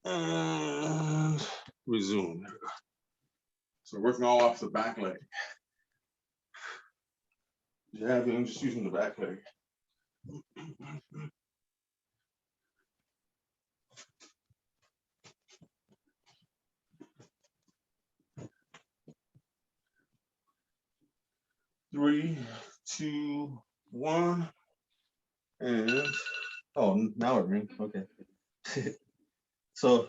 And resume. There we go. So working all off the back leg. Jabbing, just using the back leg. 3, 2, 1, and oh, now it rings. Okay. So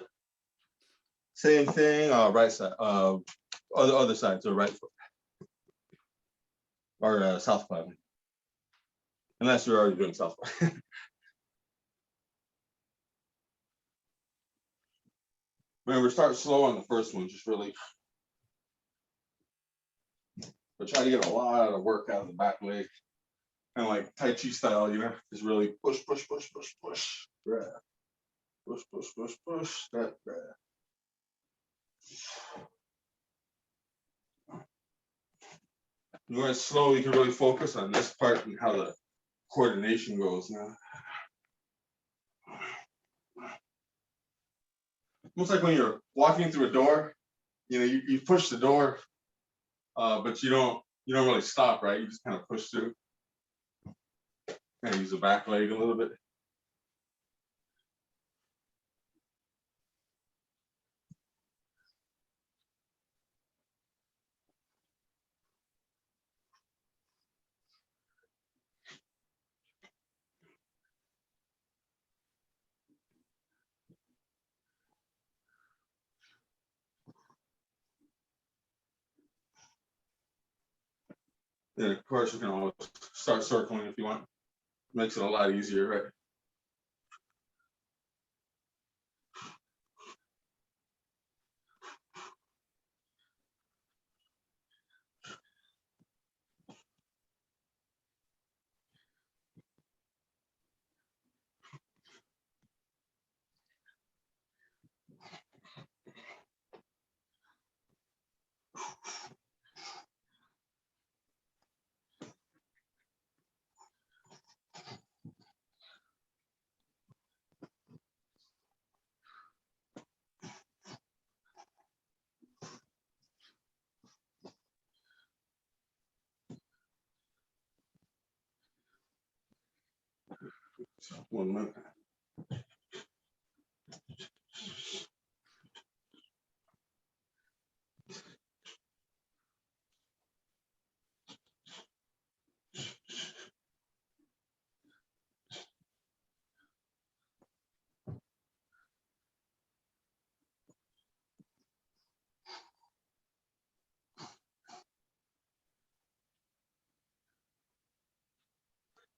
same thing. Right side. Other side. So right foot or southpaw. Unless you're already doing southpaw. Remember, start slow on the first one. Just really, but try to get a lot of work out of the back leg. Kind of like Tai Chi style, you know, just really push, push, push, push, push, grab, push, push, push, push, step, grab. When it's slow, you can really focus on this part and how the coordination goes now. Almost like when you're walking through a door, you know, you push the door, but you don't really stop, right? You just kind of push through. Kind of use the back leg a little bit. Then of course you can always start circling if you want. Makes it a lot easier, right? So 1 minute.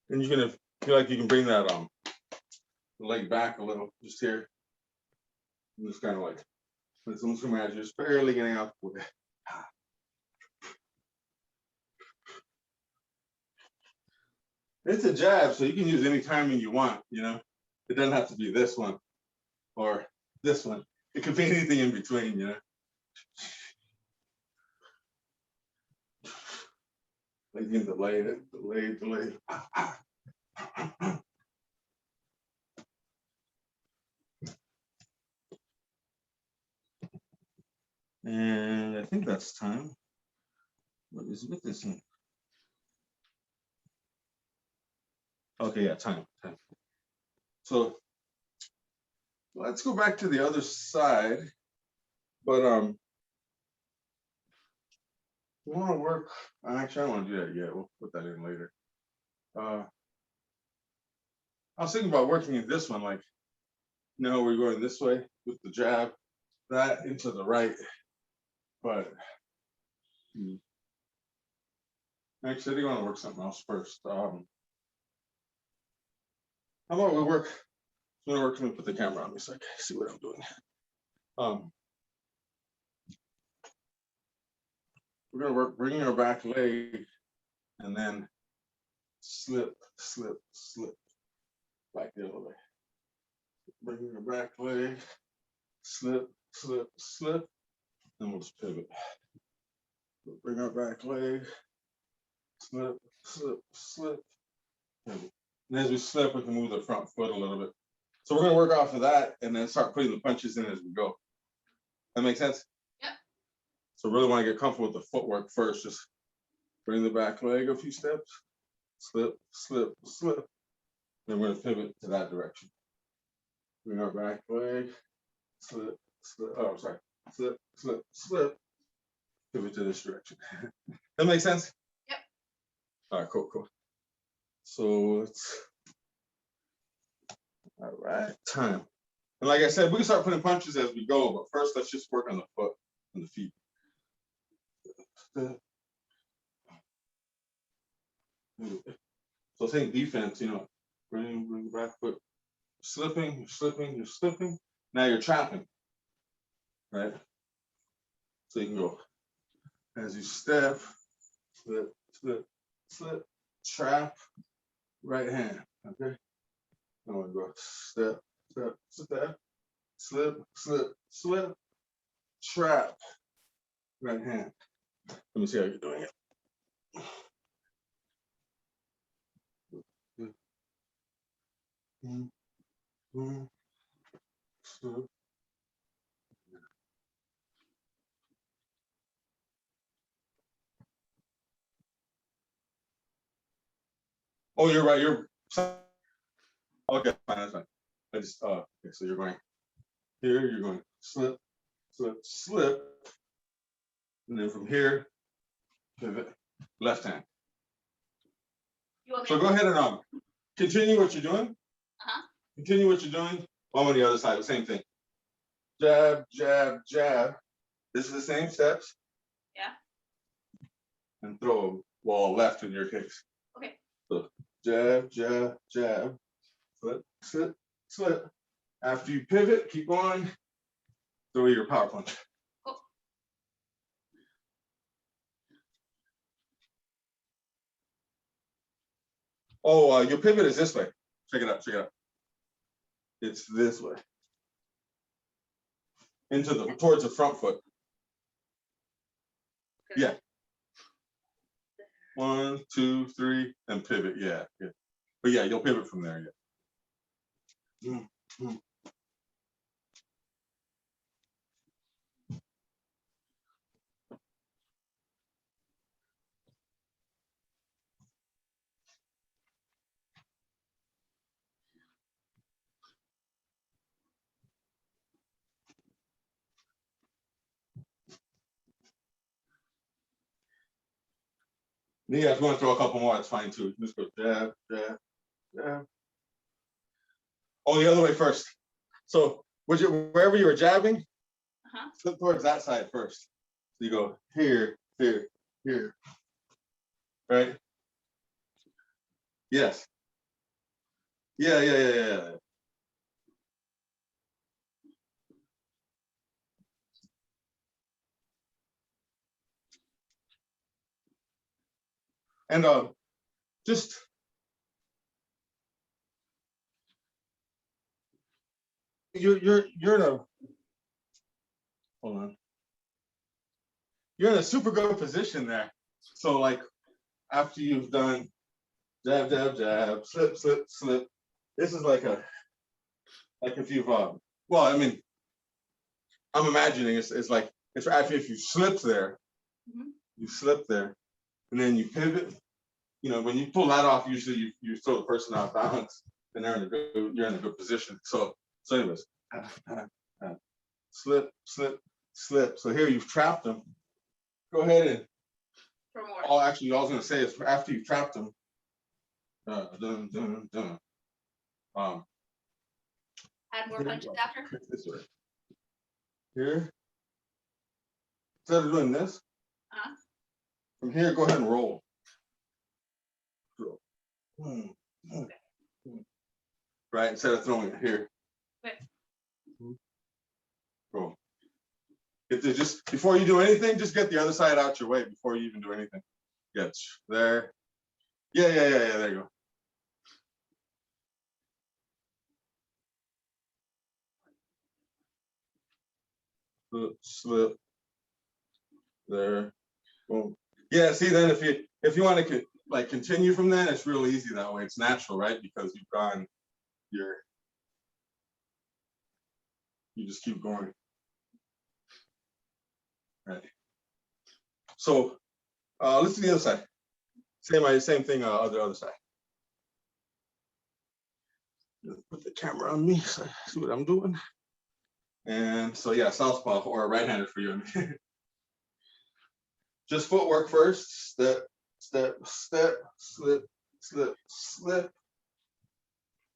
And you're gonna feel like you can bring that leg back a little, just here. And just kind of like, it's almost like you're just barely getting up with it. It's a jab, so you can use any timing you want, you know? It doesn't have to be this one or this one. It could be anything in between, you know? Like you can delay it, delay. And I think that's time. What is with this one? Okay, yeah, time. So let's go back to the other side. But we want to work. Actually, I don't want to do that yet. We'll put that in later. I was thinking about working in this one, like, you know, we're going this way with the jab, that into the right. But actually, I think I want to work something else first. How about we work? I'm gonna work. Let me put the camera on me so I can see what I'm doing. We're gonna work bringing our back leg, and then slip, slip, slip, back the other way. Bringing your back leg, slip, slip, slip, then we'll just pivot. We'll bring our back leg, slip, slip, slip, pivot. And as we slip, we can move the front foot a little bit. So we're gonna work off of that and then start putting the punches in as we go. That makes sense? Yep. So really want to get comfortable with the footwork first. Just bring the back leg a few steps, slip, slip, slip. Then we're gonna pivot to that direction. Bring our back leg, slip, slip, oh, sorry, slip, slip, slip, pivot to this direction. That makes sense? Yep. All right, cool, cool. So let's, all right, time. And like I said, we can start putting punches as we go, but first let's just work on the foot and the feet. So think defense, you know, bring the back foot, slipping, you're slipping, you're slipping. Now you're trapping, right? So you can go as you step, slip, slip, slip, trap, right hand, okay? Now we go step, step, step, slip, slip, slip, trap, right hand. Let me see how you're doing it. Slip. Oh, you're right. You're okay. Fine, that's fine. I just okay. So you're going here. You're going slip, slip, slip, and then from here, pivot, left hand. So go ahead and continue what you're doing. Continue what you're doing. I'm on the other side. The same thing. Jab, jab, jab. This is the same steps. Yeah. And throw wall left in your case. Okay. So jab, jab, jab. Slip, slip, slip. After you pivot, keep going. Throw your power punch. Cool. Oh, your pivot is this way. Check it out. Check it out. It's this way. Towards the front foot. Yeah. 1, 2, 3, and pivot. Yeah, yeah. But yeah, you'll pivot from there. Yeah. Yeah, if you want to throw a couple more, it's fine too. Just go jab, jab, jab. Oh, the other way first. So wherever you were jabbing, flip towards that side first. So you go here, here, here. Right? Yes. Yeah. And just you're in a hold on. You're in a super good position there. So like after you've done jab, jab, jab, slip, slip, slip. This is like if you've well, I mean, I'm imagining it's like it's actually if you slip there, you slip there, and then you pivot. You know, when you pull that off, usually you throw the person off balance, and you're in a good position. So anyways, slip, slip, slip. So here you've trapped them. Go ahead and. For more. Oh, actually, all I was gonna say is after you've trapped them. Add more punches after. This way. Here. Instead of doing this, from here, go ahead and roll. Right, instead of throwing it here. Okay. Roll. Just before you do anything, just get the other side out your way before you even do anything. Get there. Yeah. There you go. Slip. There. Boom. Yeah. See, then if you want to like continue from that, it's real easy that way. It's natural, right? Because you've gone your You just keep going. Right. So let's do the other side. Same thing, other side. Put the camera on me so I see what I'm doing. And so yeah, southpaw or right-handed for you. Just footwork first. Step, step, step, slip, slip, slip.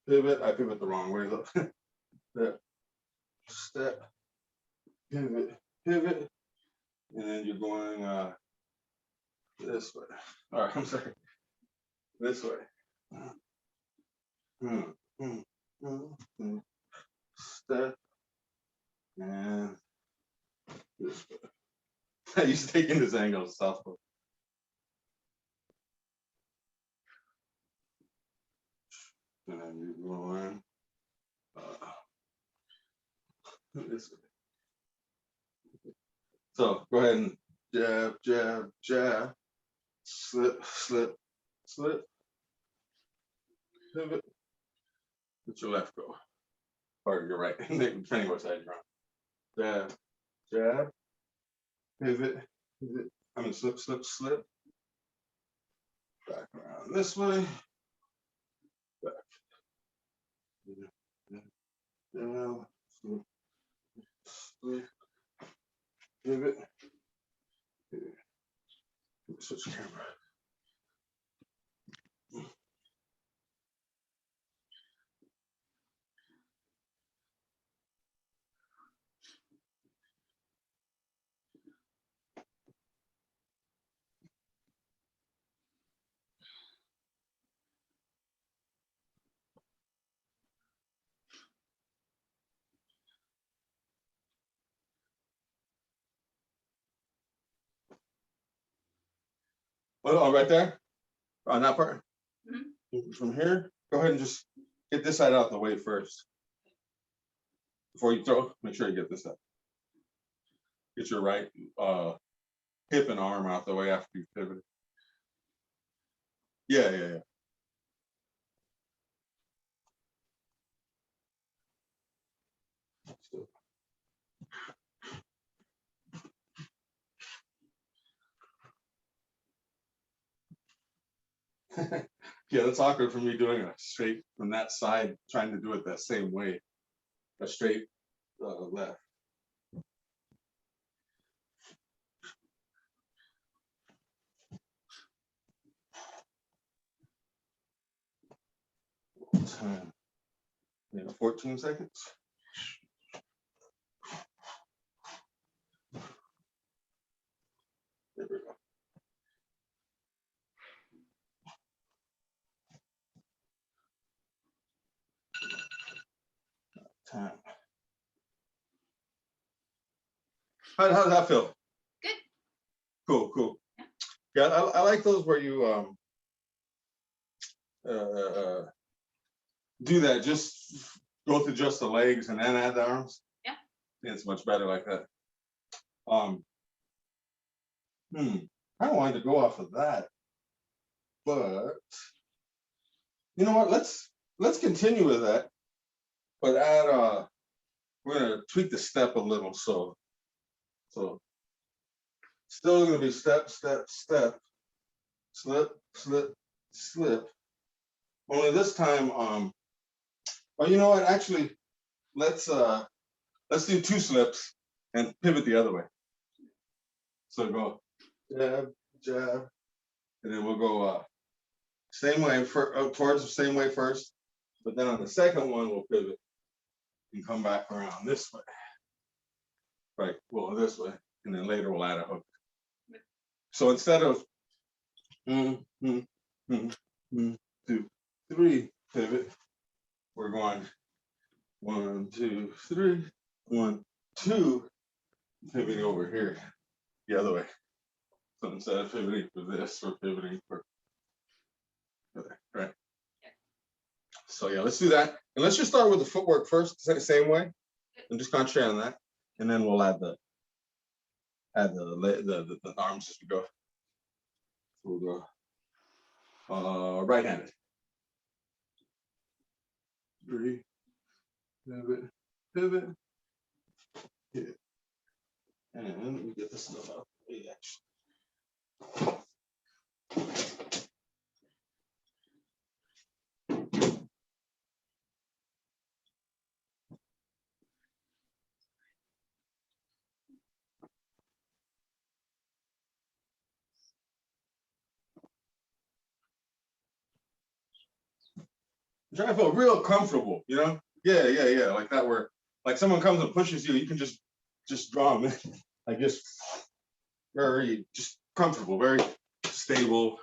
Pivot. I pivot the wrong way though. Step, step, pivot, pivot. And then you're going this way. All right, I'm sorry. This way. Step and this way. I used to take in this angle of southpaw. And then you're going this way. So go ahead and jab, jab, jab, slip, slip, slip, pivot, let your left go, or your right, depending what side you're on. Jab, jab, pivot, pivot. I mean, slip, slip, slip. Back around this way. Back. Down, slip, slip, pivot, pivot. Switch camera. Oh, right there? On that part? Mm-hmm. From here, go ahead and just get this side out the way first. Before you throw, make sure you get this up. Get your right hip and arm out the way after you pivot. Yeah, yeah, yeah. Yeah, that's awkward for me doing a straight from that side, trying to do it that same way, a straight left. Time. 14 seconds. There we go. Time. How does that feel? Good. Cool, cool. Yeah, I like those where you do that. Just go through just the legs and then add the arms. Yeah. It's much better like that. I don't want to go off of that, but you know what? Let's continue with that, but add we're gonna tweak the step a little. So still gonna be step, step, step, slip, slip, slip. Only this time, well, you know what? Actually, let's do 2 slips and pivot the other way. So go jab, jab, and then we'll go same way towards the same way first, but then on the second one we'll pivot and come back around this way. Right, well, this way, and then later we'll add a hook. So instead of 1, 2, 3, pivot, we're going 1, 2, 3, 1, 2, pivoting over here the other way. So instead of pivoting for this, we're pivoting for right. So yeah, let's do that, and let's just start with the footwork first, same way, and just concentrate on that, and then we'll add the arms as we go. We'll go right-handed. 3, pivot, pivot, And let me get this stuff out. Actually. I'm trying to feel real comfortable, you know? Yeah, like that where like someone comes and pushes you, you can just draw them in. Like just very just comfortable, very stable.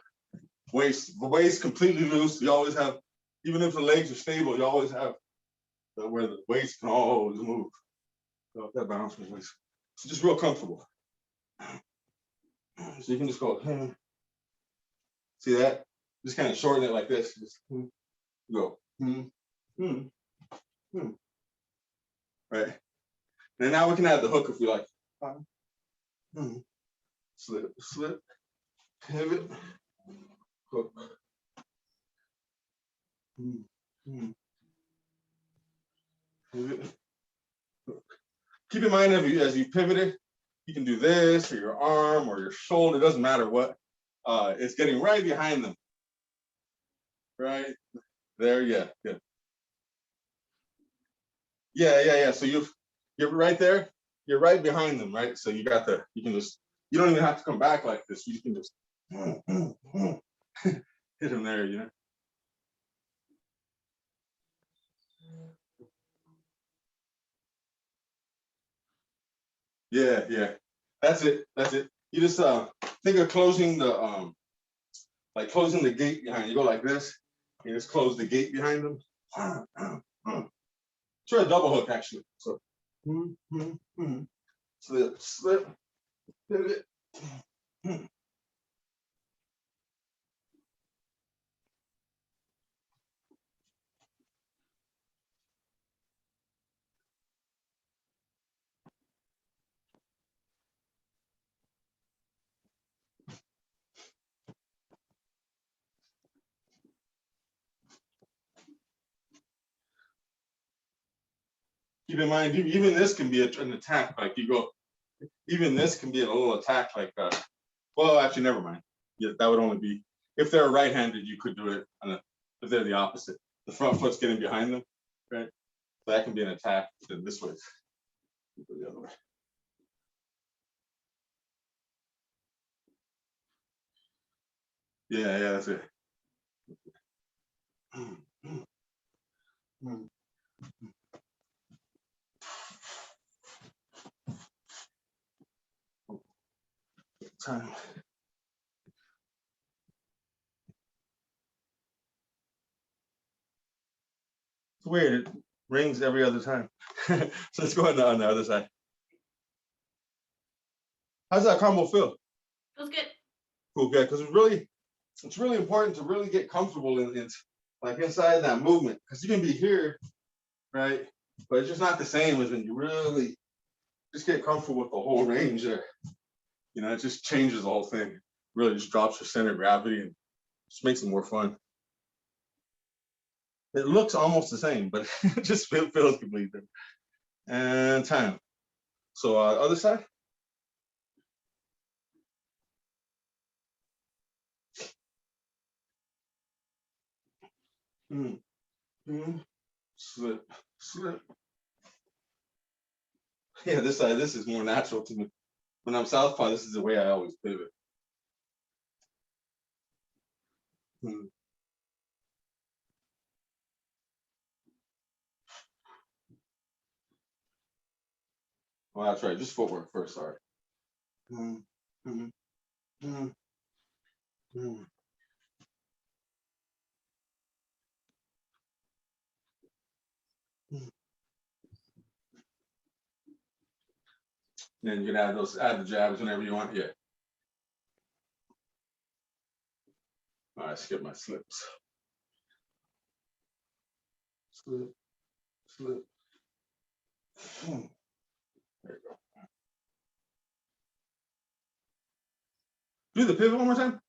The waist completely loose. You always have, even if the legs are stable, you always have where the waist can always move. So that balance was nice. It's just real comfortable. So you can just go, see that? Just kind of shorten it like this. Just go. Right. And now we can add the hook if we like. Slip, slip, pivot, hook. Pivot, hook. Keep in mind as you pivot it, you can do this or your arm or your shoulder, it doesn't matter what. It's getting right behind them. Right there, yeah. Yeah. So you're right there, you're right behind them, right? So you can just, you don't even have to come back like this. You can just hit them there, you know. Yeah. That's it. You just think of closing the like closing the gate behind. You go like this, you just close the gate behind them. Try a double hook actually. So slip, pivot. Keep in mind, even this can be an attack. Like you go, even this can be a little attack. Like, well, actually, never mind. Yeah, that would only be if they're right-handed. You could do it. If they're the opposite, the front foot's getting behind them, right? So that can be an attack. Then this way, go the other way. Yeah, that's it. Time. It's weird. It rings every other time. So let's go on the other side. How's that combo feel? Feels good. Cool, good. Because it's really important to really get comfortable in like inside that movement. Because you can be here, right? But it's just not the same as when you really just get comfortable with the whole range there. You know, it just changes the whole thing. Really just drops your center of gravity and just makes it more fun. It looks almost the same, but it just feels completely different. And time. So other side. Slip, slip. Yeah, this side, this is more natural to me. When I'm southpaw, this is the way I always pivot. Well, that's right. Just footwork first. Sorry. Then you can add the jabs whenever you want. Yeah. All right, skip my slips. Slip, slip. There you go. Do the pivot one more time.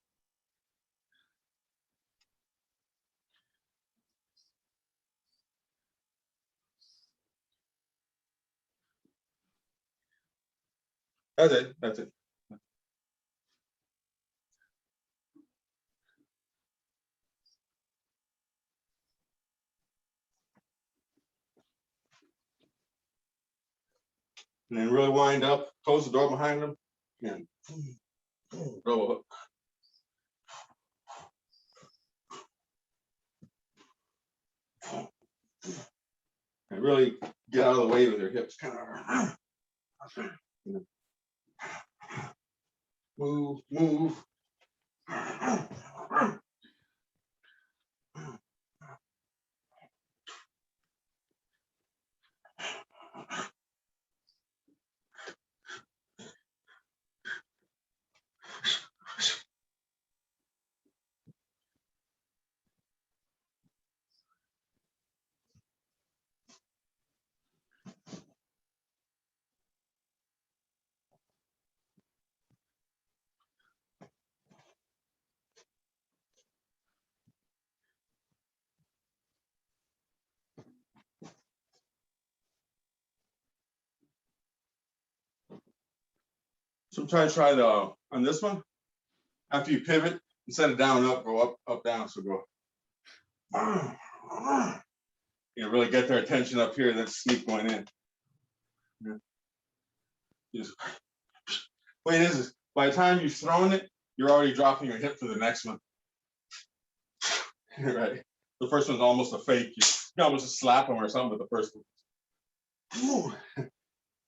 That's it. That's it. And then really wind up, close the door behind them, and throw a hook. And really get out of the way with your hips, kind of move, move. Sometimes try the on this one. After you pivot, instead of down, up, go up, up, down. So go. You really get their attention up here, then sneak one in. Just, way it is by the time you've thrown it, you're already dropping your hip for the next one. Right. The first one's almost a fake. You almost just slap them or something, but the first one,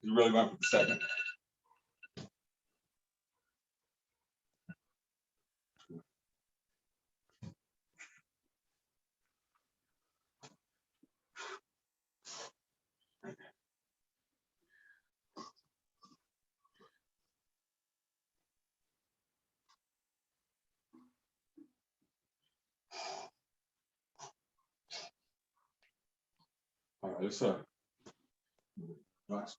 you really went for the second. All right, let's last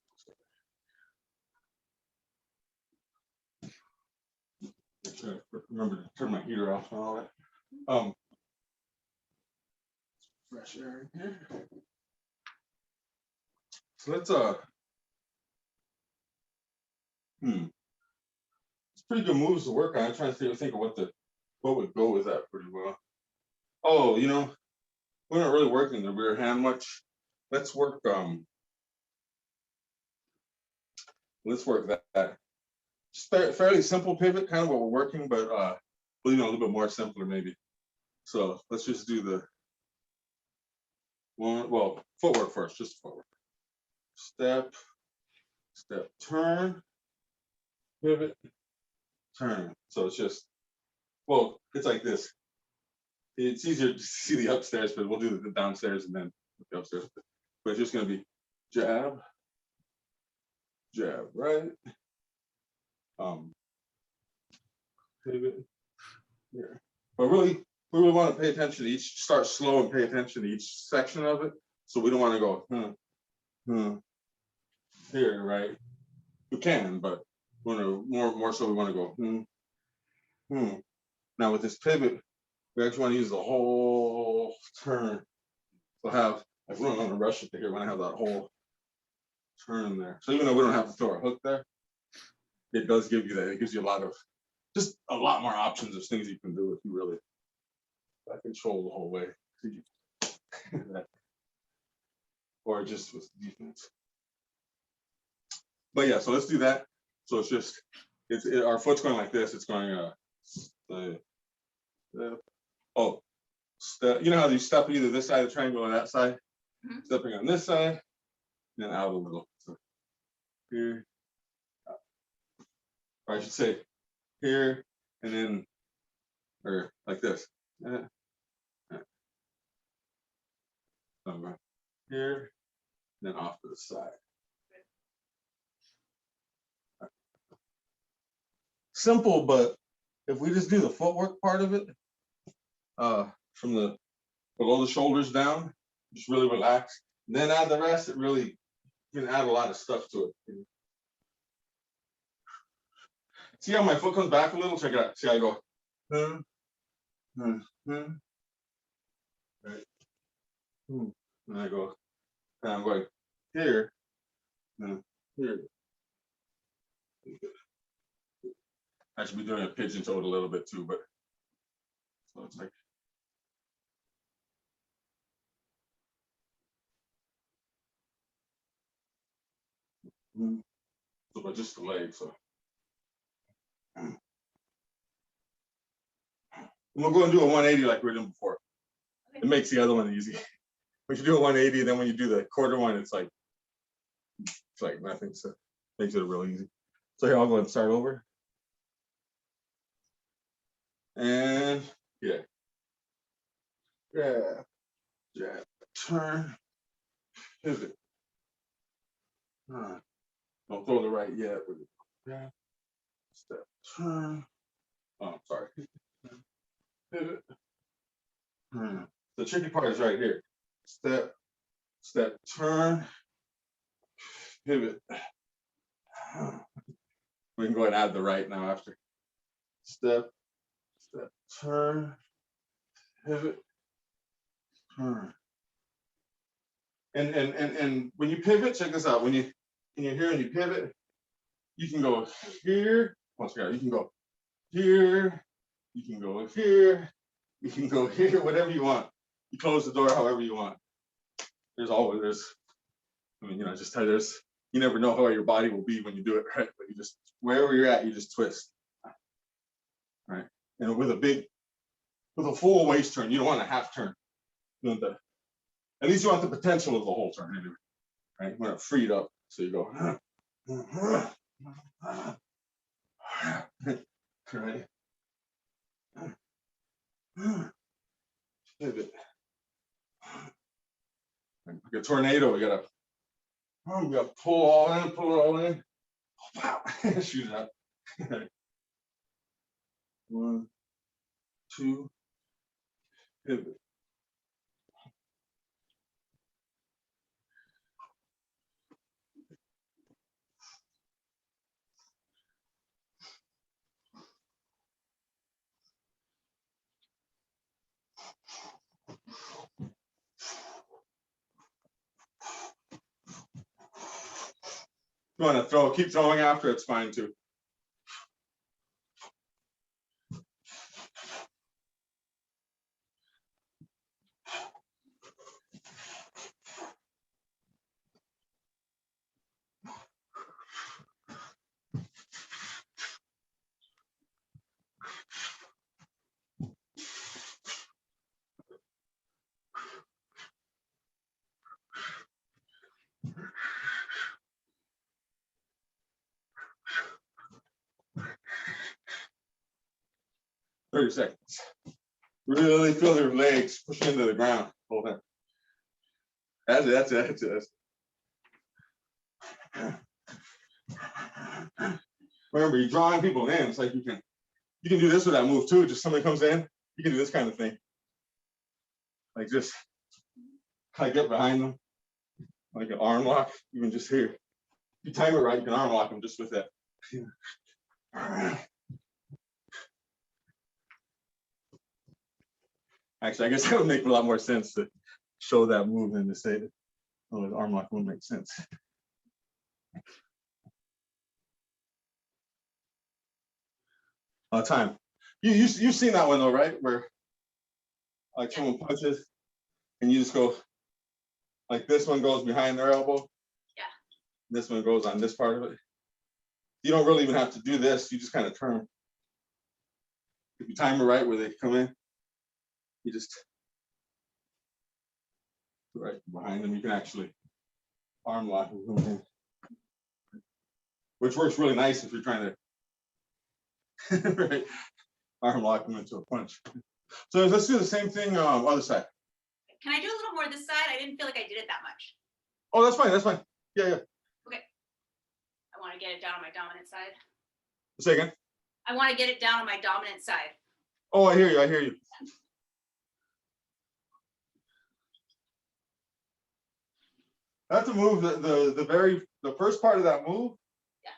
one. Remember to turn my heater off and all that. Fresh air in here. So let's it's pretty good moves to work on. I'm trying to think of what would go with that pretty well. Oh, we're not really working the rear hand much. Let's work that. Fairly simple pivot, kind of what we're working, but a little bit more simpler maybe. So let's just do the one, well, footwork first, just footwork. Step, step, turn, pivot, turn. So it's just, well, it's like this. It's easier to see the upstairs, but we'll do the downstairs and then the upstairs. But it's just gonna be jab, jab, right? Pivot here. But really, we really want to pay attention to each, start slow and pay attention to each section of it. So we don't want to go, here, right? We can, but we want to more so we want to go, Now with this pivot, we actually want to use the whole turn. So have, like, we don't want to rush it to here. We want to have that whole turn there. So even though we don't have to throw a hook there, it does give you that. It gives you just a lot more options of things you can do if you really control the whole way. Or just with defense. But yeah, so let's do that. So it's just, our foot's going like this. It's going, step. You know how you step either this side of the triangle or that side? Mm-hmm. Stepping on this side, then out a little. So here, or I should say here, and then, or like this. Here, then off to the side. Simple, but if we just do the footwork part of it, from the below the shoulders down, just really relax. Then add the rest. It really, you can add a lot of stuff to it. See how my foot comes back a little? Check it out. See how I go. Right. And I go. And I'm going here. Here. I should be doing a pigeon toed a little bit too, but so it's like. So, but just the leg, so. We'll go and do a 180 like we were doing before. It makes the other one easy. When you do a 180, then when you do the quarter one, it's like nothing. So makes it real easy. So here, I'll go ahead and start over. And yeah. Yeah. Jab, turn, pivot. Don't throw the right yet. Yeah. Step, turn. Oh, sorry. Pivot. The tricky part is right here. Step, step, turn, pivot. We can go ahead and add the right now after. Step, step, turn, pivot, turn. And when you pivot, check this out. When you're here and you pivot, you can go here. Once again, you can go here. You can go here. You can go here. Whatever you want. You close the door however you want. I mean, just tell you, you never know how your body will be when you do it, right? But you just, wherever you're at, you just twist, right? And with a full waist turn, you don't want a half turn. You want at least you want the potential of the whole turn anyway, right? You want it freed up, so you go, right? Pivot. Like a tornado, we gotta pull all in, pull it all in, wow, shoot it up. 1, 2, pivot. You want to keep throwing after, it's fine too. Thirty seconds. Really feel your legs push into the ground. Hold on. That's it. Remember, you're drawing people in. It's like you can do this with that move too. Just somebody comes in, you can do this kind of thing. Like just kind of get behind them, like an arm lock. Even just here. If you time it right, you can arm lock them just with that. Actually, I guess that would make a lot more sense to show that move than to say that, oh, the arm lock won't make sense. Time. You've seen that one though, right? Where like someone punches and you just go like this one goes behind their elbow. Yeah. This one goes on this part of it. You don't really even have to do this. You just kind of turn. If you time it right where they come in, you just right behind them. You can actually arm lock them, which works really nice if you're trying to right, arm lock them into a punch. So let's do the same thing other side. Can I do a little more this side? I didn't feel like I did it that much. Oh, that's fine. That's fine. Yeah. Okay. I want to get it down on my dominant side. Say again. I want to get it down on my dominant side. Oh, I hear you. That's a move. The first part of that move, yeah,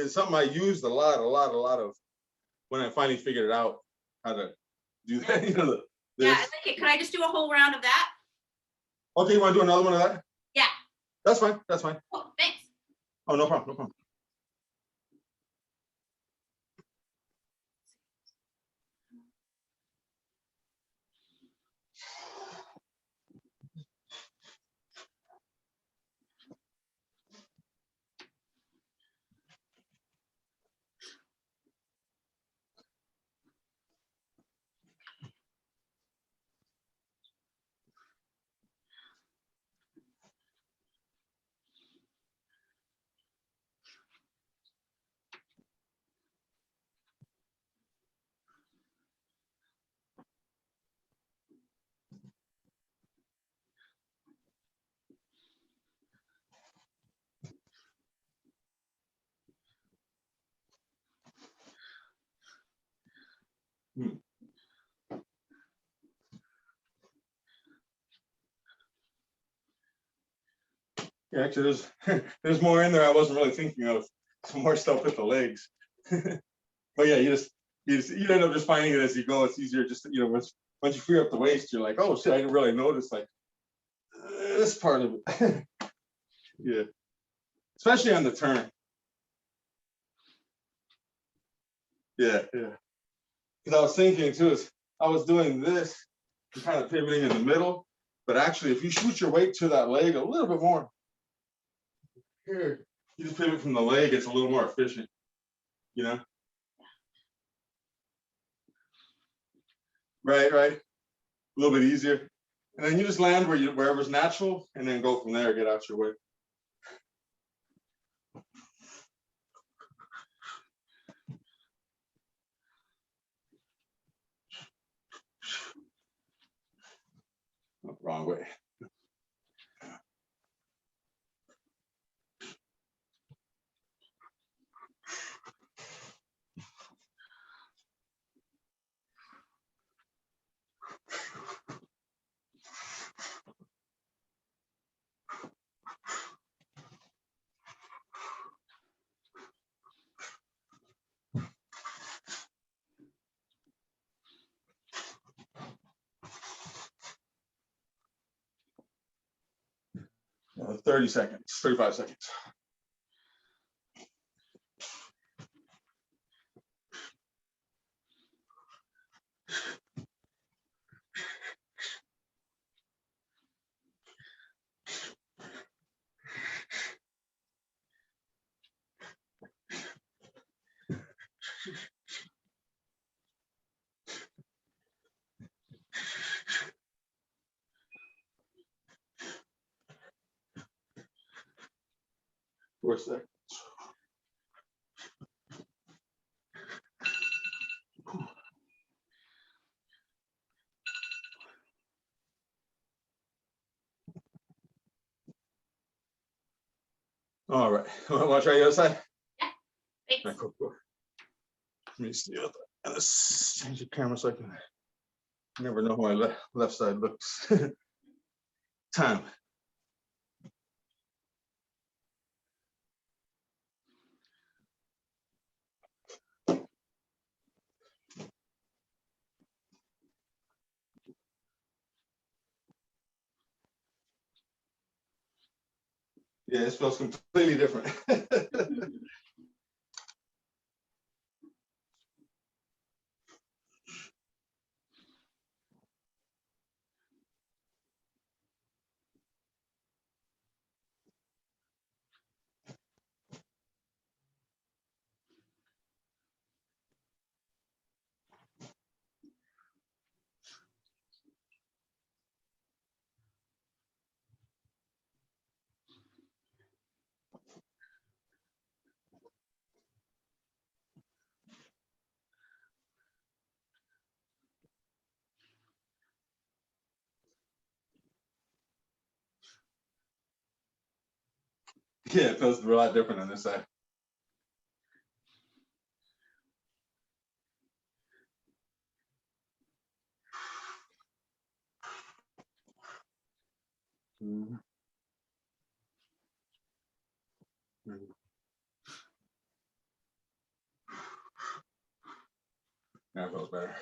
is something I used a lot of when I finally figured it out how to do that. Yeah, I like it. Can I just do a whole round of that? Okay, you want to do another one of that? Yeah. That's fine. Oh, thanks. Oh, no problem. Yeah, actually, there's there's more in there I wasn't really thinking of. Some more stuff with the legs. But yeah, you end up just finding it as you go. It's easier just once you free up the waist, you're like, oh shit, I didn't really notice like this part of it. Yeah, especially on the turn. Yeah, yeah. Because I was thinking too, is I was doing this and kind of pivoting in the middle, but actually, if you shoot your weight to that leg a little bit more, here, you just pivot from the leg, it's a little more efficient, you know? Right, right. A little bit easier. And then you just land wherever's natural and then go from there, get out your way. Oh, wrong way. Yeah, 30 seconds, 35 seconds. For a sec. All right. Want to try the other side? Yeah. Thanks. Right, cool. Let me see. Let's change the camera so I can never know how my left side looks. Time. Yeah, it feels completely different. Yeah, it feels a lot different on this side. Mm-hmm. That feels better.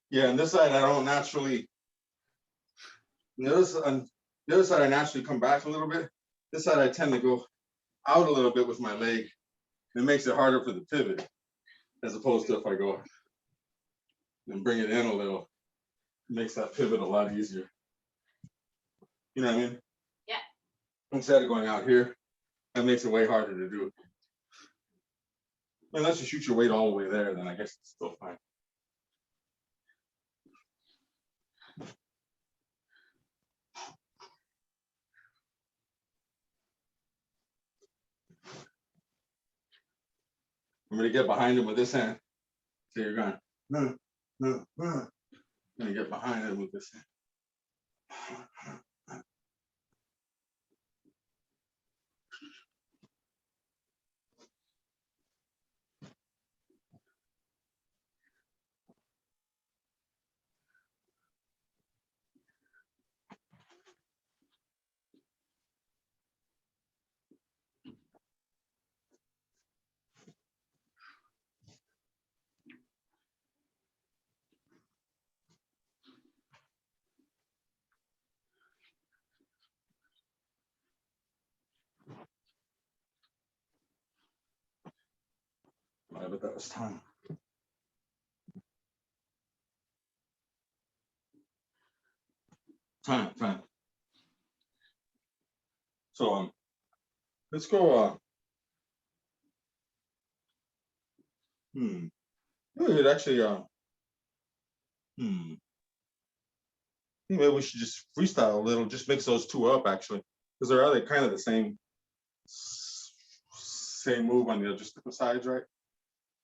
Yeah, and this side I don't naturally. On the other side I naturally come back a little bit. This side I tend to go out a little bit with my leg. It makes it harder for the pivot, as opposed to if I go and bring it in a little, it makes that pivot a lot easier. You know what I mean? Yeah. Instead of going out here, that makes it way harder to do. Unless you shoot your weight all the way there, then I guess it's still fine. I'm gonna get behind him with this hand. So you're going, and you get behind him with this hand. I bet that was time. Time. So let's go. It actually maybe we should just freestyle a little, just mix those two up actually, because they're really kind of the same move on the just different sides, right?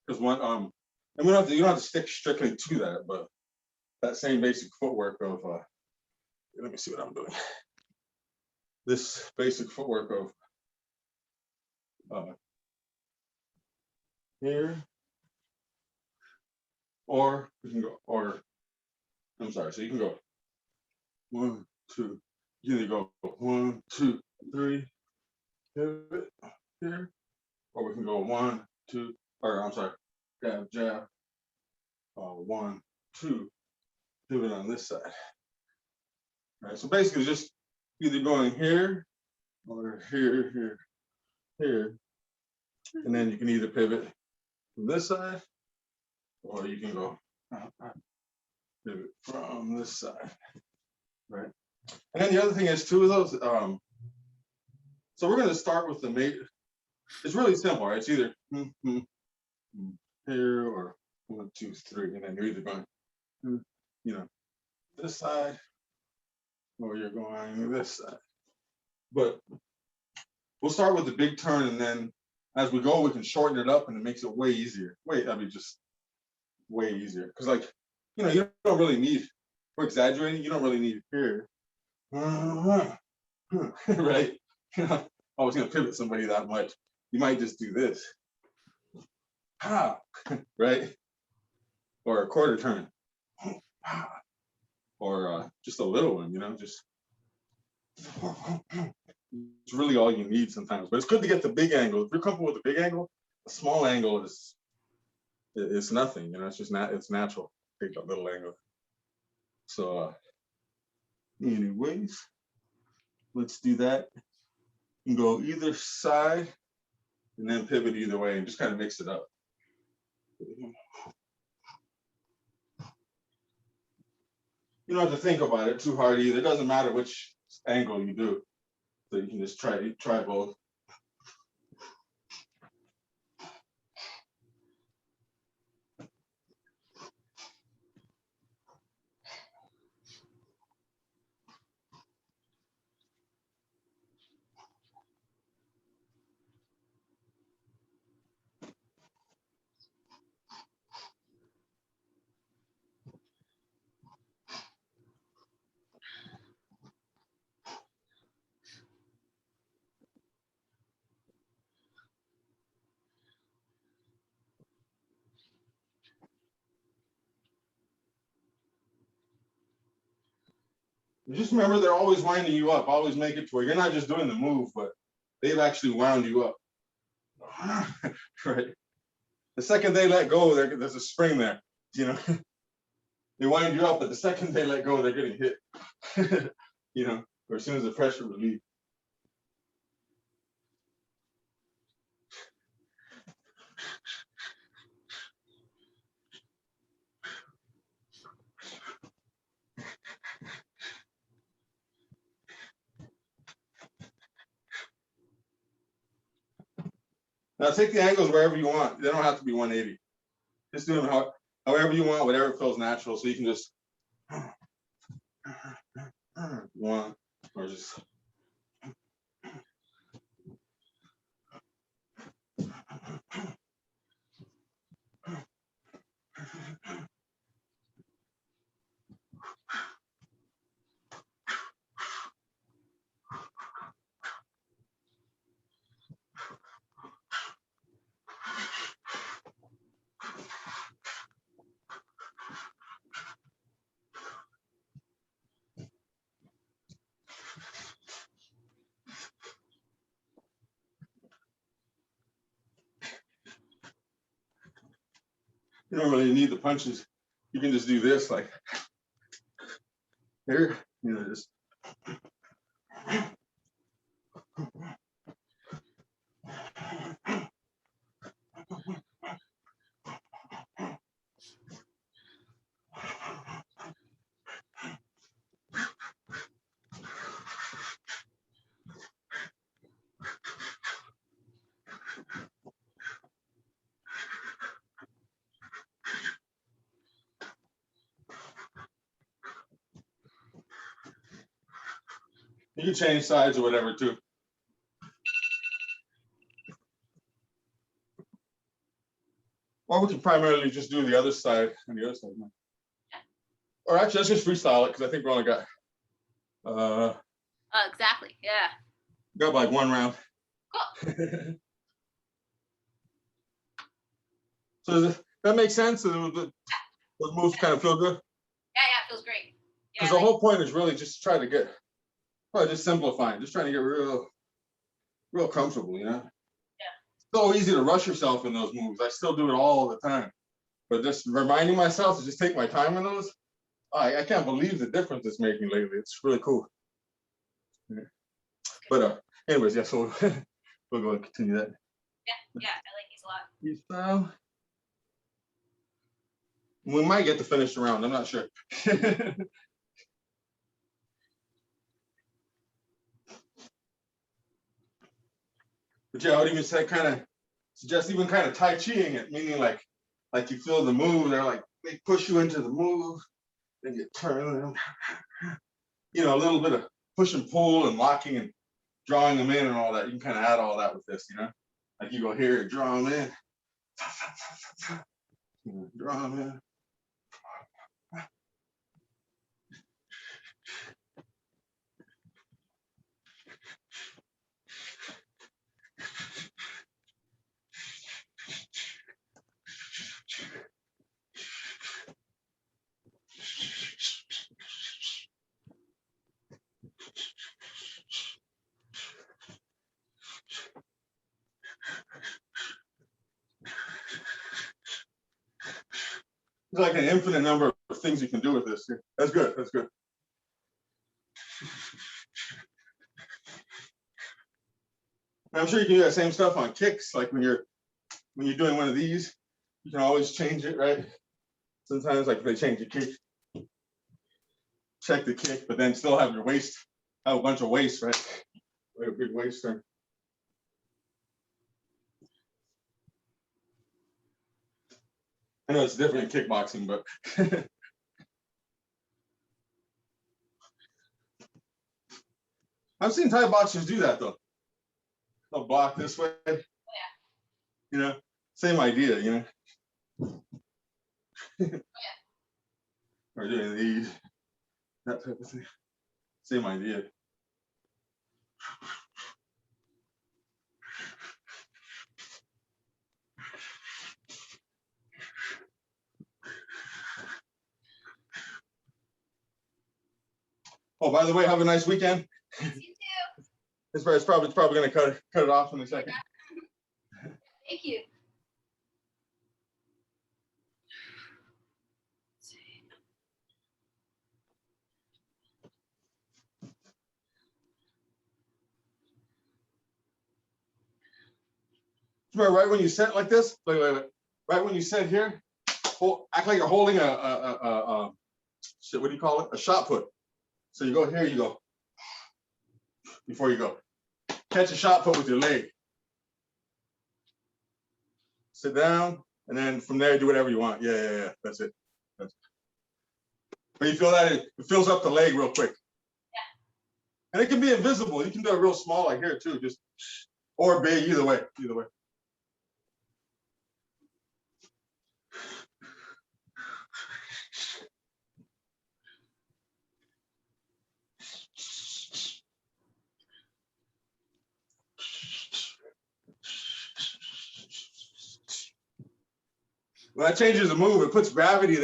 Because one and we don't have to, you don't have to stick strictly to that, but that same basic footwork of let me see what I'm doing. This basic footwork of here, or you can go, or I'm sorry, so you can go 1, 2, you either go 1, 2, 3, pivot here, or we can go 1, 2, or I'm sorry, jab, 1, 2, pivot on this side. Right, so basically just either going here or here, and then you can either pivot from this side, or you can go pivot from this side, right? And then the other thing is too, those, so we're gonna start with the it's really simple, right? It's either here or 1, 2, 3, and then you're either going, this side, or you're going this side. But we'll start with the big turn, and then as we go, we can shorten it up, and it makes it way easier. Just way easier. Because like, you don't really need, we're exaggerating, you don't really need here. Right? You're not always gonna pivot somebody that much. You might just do this. Right? Or a quarter turn. Or just a little one, just it's really all you need sometimes. But it's good to get the big angle. If you're comfortable with the big angle, a small angle it's nothing, it's just it's natural. Take a little angle. So anyways, let's do that. You can go either side and then pivot either way and just kind of mix it up. You don't have to think about it too hard either. It doesn't matter which angle you do. So you can just try both. Just remember, they're always winding you up. Always make it to where you're not just doing the move, but they've actually wound you up. Right. The second they let go, there's a spring there. They wind you up, but the second they let go, they're getting hit. Or as soon as the pressure relieves. Now take the angles wherever you want. They don't have to be 180. Just do them however you want, whatever feels natural. So you can just one or just You don't really need the punches. You can just do this like here, just. You can change sides or whatever too. Or we can primarily just do the other side and the other side. Or actually, let's just freestyle it because I think we only got exactly. Yeah. got like one round. Cool. So does that make sense? Those moves kind of feel good? Yeah, it feels great. Because the whole point is really just try to get, probably just simplifying, just trying to get real comfortable, Yeah. It's so easy to rush yourself in those moves. I still do it all the time. But just reminding myself to just take my time in those, I can't believe the difference it's making lately. It's really cool. Yeah. But anyways, yeah, so we'll go and continue that. Yeah, I like these a lot. Freestyle. We might get to finish the round, I'm not sure. But yeah, I would even say suggest even kind of Tai Chiing it, meaning like you feel the move, they're like, they push you into the move, then you turn them. A little bit of push and pull and locking and drawing them in and all that. You can kind of add all that with this, Like you go here and draw them in. Draw them in. There's like an infinite number of things you can do with this. That's good. That's good. And I'm sure you can do that same stuff on kicks. Like when you're doing one of these, you can always change it, right? Sometimes like if they change the kick, check the kick, but then still have your waist, have a bunch of waist, right? Like a big waist turn. I know it's different in kickboxing, but I've seen Thai boxers do that though. They'll block this way. Yeah. Same idea, Or doing these, that type of thing. Same idea. Oh, by the way, have a nice weekend. You too. It's probably going to cut it off in a second. Thank you. Remember, right when you set like this, wait. Right when you set here, act like you're holding shit, what do you call it? A shot put. So you go here, you go before you go. Catch a shot put with your leg. Sit down, and then from there, do whatever you want. Yeah. That's it. But you feel that it fills up the leg real quick. Yeah. And it can be invisible. You can do it real small, like here too, or big, either way. When that changes the move, it puts gravity